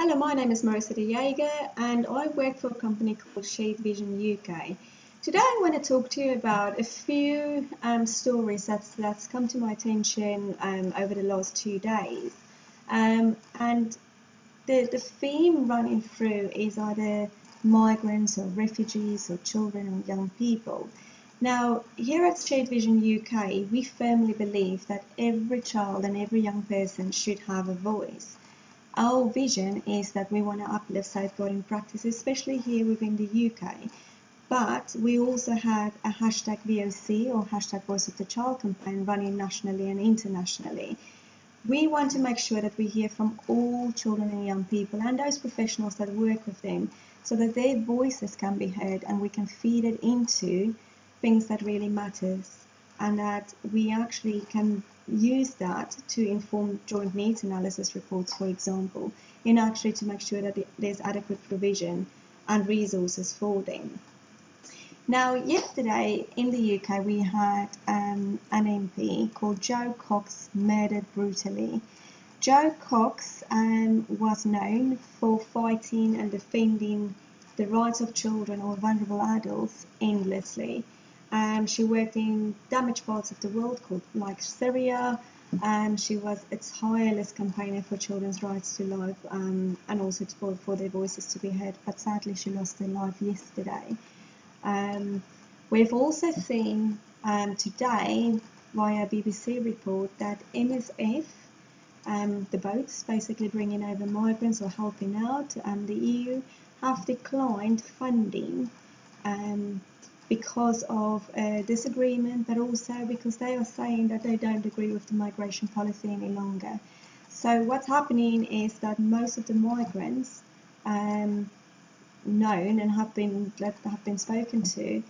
Hello, my name is Marissa de Jager and I work for a company called Shared Vision UK. Today I want to talk to you about a few stories that's come to my attention over the last 2 days. And the theme running through is either migrants or refugees or children or young people. Now, here at Shared Vision UK, we firmly believe that every child and every young person should have a voice. Our vision is that we want to uplift safeguarding practices, especially here within the UK. But we also had a hashtag VOC or hashtag Voice of the Child campaign running nationally and internationally. We want to make sure that we hear from all children and young people and those professionals that work with them so that their voices can be heard and we can feed it into things that really matters and that we actually can use that to inform joint needs analysis reports, for example, in actually to make sure that there's adequate provision and resources for them. Now, yesterday in the UK, we had an MP called Jo Cox murdered brutally. Jo Cox was known for fighting and defending the rights of children or vulnerable adults endlessly. She worked in damaged parts of the world, like Syria. She was a tireless campaigner for children's rights to life and also for their voices to be heard. But sadly, she lost her life yesterday. We've also seen today via BBC report that MSF, the boats basically bringing over migrants or helping out, the EU have declined funding because of a disagreement, but also because they are saying that they don't agree with the migration policy any longer. So what's happening is that most of the migrants known and have been spoken to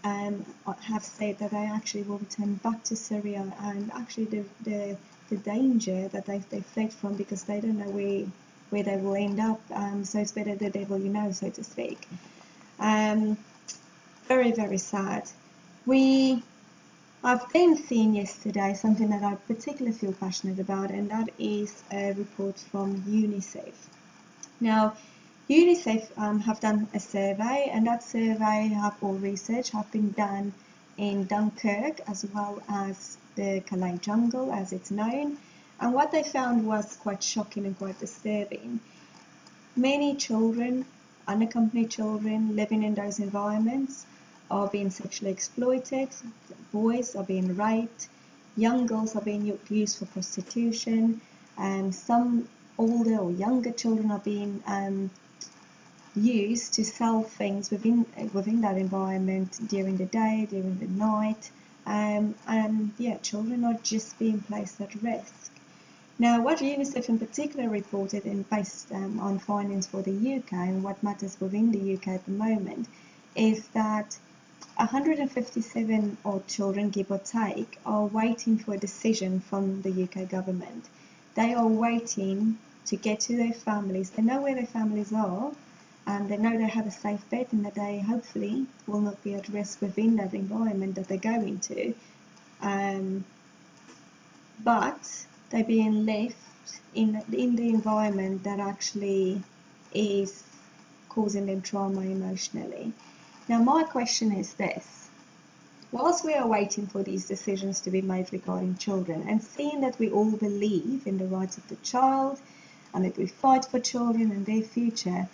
have said that they actually will return back to Syria, and actually the danger that they fled from, because they don't know where they will end up, so it's better the devil you know, so to speak. Very, very sad. I've then seen yesterday something that I particularly feel passionate about, and that is a report from UNICEF. Now, UNICEF have done a survey, and that survey or research have been done in Dunkirk as well as the Calais jungle, as it's known. And what they found was quite shocking and quite disturbing. Many children, unaccompanied children living in those environments, are being sexually exploited, boys are being raped, young girls are being used for prostitution, and some older or younger children are being used to sell things within that environment during the day, during the night, and children are just being placed at risk. Now, what UNICEF in particular reported, and based on findings for the UK and what matters within the UK at the moment, is that 157 odd children, give or take, are waiting for a decision from the UK government. They are waiting to get to their families. They know where their families are, and they know they have a safe bed, and that they hopefully will not be at risk within that environment that they're going to. But they're being left in the environment that actually is causing them trauma emotionally. Now, my question is this. Whilst we are waiting for these decisions to be made regarding children, and seeing that we all believe in the rights of the child and that we fight for children and their future,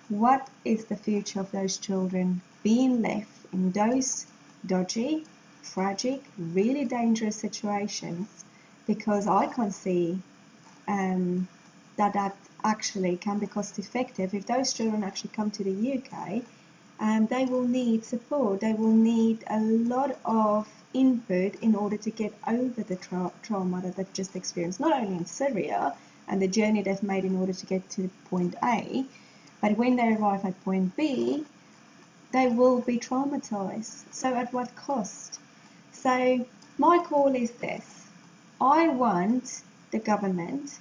what is the future of those children being left in those dodgy, tragic, really dangerous situations? Because I can't see that actually can be cost effective. If those children actually come to the UK, they will need support. They will need a lot of input in order to get over the trauma that they've just experienced, not only in Syria and the journey they've made in order to get to point A, but when they arrive at point B, they will be traumatized. So at what cost? So my call is this. I want the government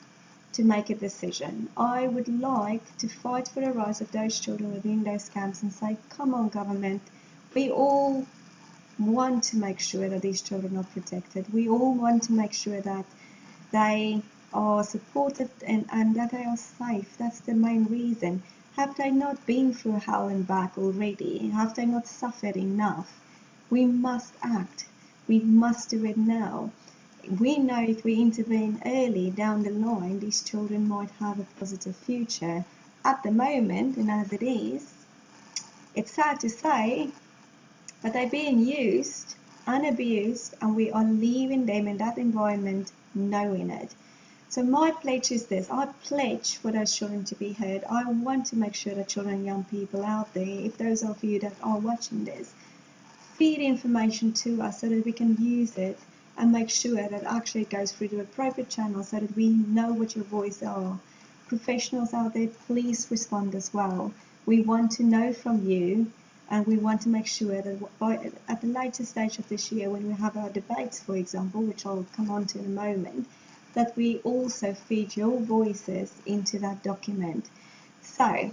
to make a decision. I would like to fight for the rights of those children within those camps and say, come on, government, we all want to make sure that these children are protected. We all want to make sure that they are supported and that they are safe. That's the main reason. Have they not been through hell and back already? Have they not suffered enough? We must act. We must do it now. We know if we intervene early down the line, these children might have a positive future. At the moment, and as it is, it's sad to say, but they're being used and abused, and we are leaving them in that environment knowing it. So my pledge is this. I pledge for those children to be heard. I want to make sure that children and young people out there, if those of you that are watching this, feed information to us so that we can use it and make sure that actually it goes through the appropriate channels so that we know what your voice are. Professionals out there, please respond as well. We want to know from you, and we want to make sure that at the later stage of this year, when we have our debates, for example, which I'll come on to in a moment, that we also feed your voices into that document. So,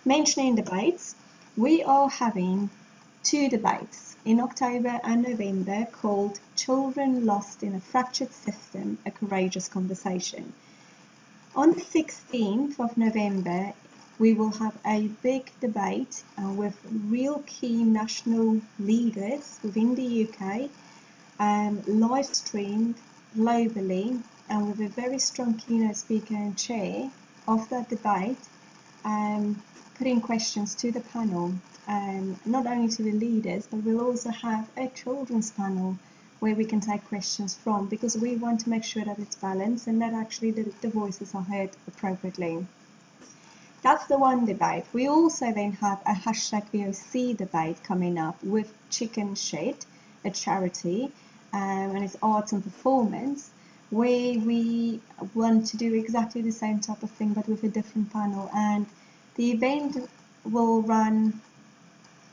mentioning debates, we are having 2 debates in October and November called Children Lost in a Fractured System, a Courageous Conversation. On the 16th of November, we will have a big debate with real key national leaders within the UK, live streamed globally, and with a very strong keynote speaker and chair of that debate, putting questions to the panel, not only to the leaders, but we'll also have a children's panel where we can take questions from, because we want to make sure that it's balanced and that actually the voices are heard appropriately. That's the one debate. We also then have a #VOC debate coming up with Chicken Shed, a charity, and it's arts and performance, where we want to do exactly the same type of thing but with a different panel. And the event will run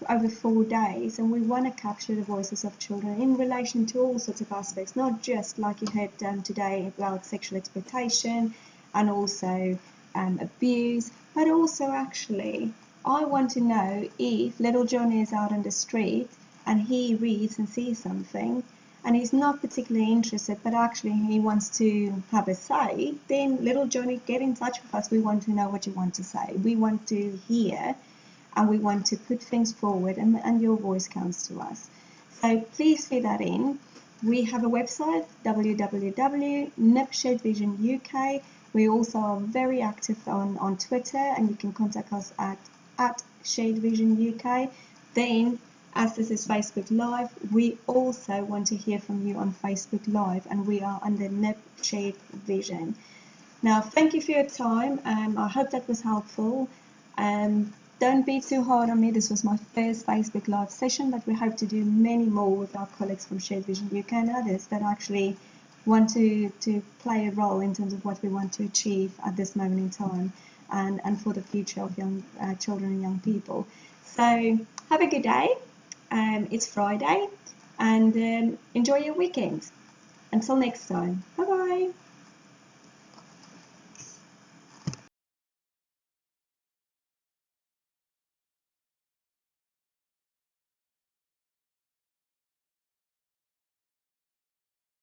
over 4 days, and we want to capture the voices of children in relation to all sorts of aspects, not just like you heard today about sexual exploitation and also abuse, but also actually I want to know if little Johnny is out on the street and he reads and sees something and he's not particularly interested, but actually he wants to have a say, then little Johnny, get in touch with us. We want to know what you want to say. We want to hear, and we want to put things forward, and your voice counts to us. So please fill that in. We have a website, www.NIPShedVisionUK. We also are very active on Twitter, and you can contact us at @ShadeVisionUK. Then, as this is Facebook Live, we also want to hear from you on Facebook Live, and we are under NIP Shade Vision. Now, thank you for your time. I hope that was helpful. Don't be too hard on me. This was my first Facebook Live session, but we hope to do many more with our colleagues from Shade Vision UK and others that actually want to play a role in terms of what we want to achieve at this moment in time and for the future of young children and young people. So have a good day. It's Friday, and enjoy your weekend. Until next time. Bye-bye.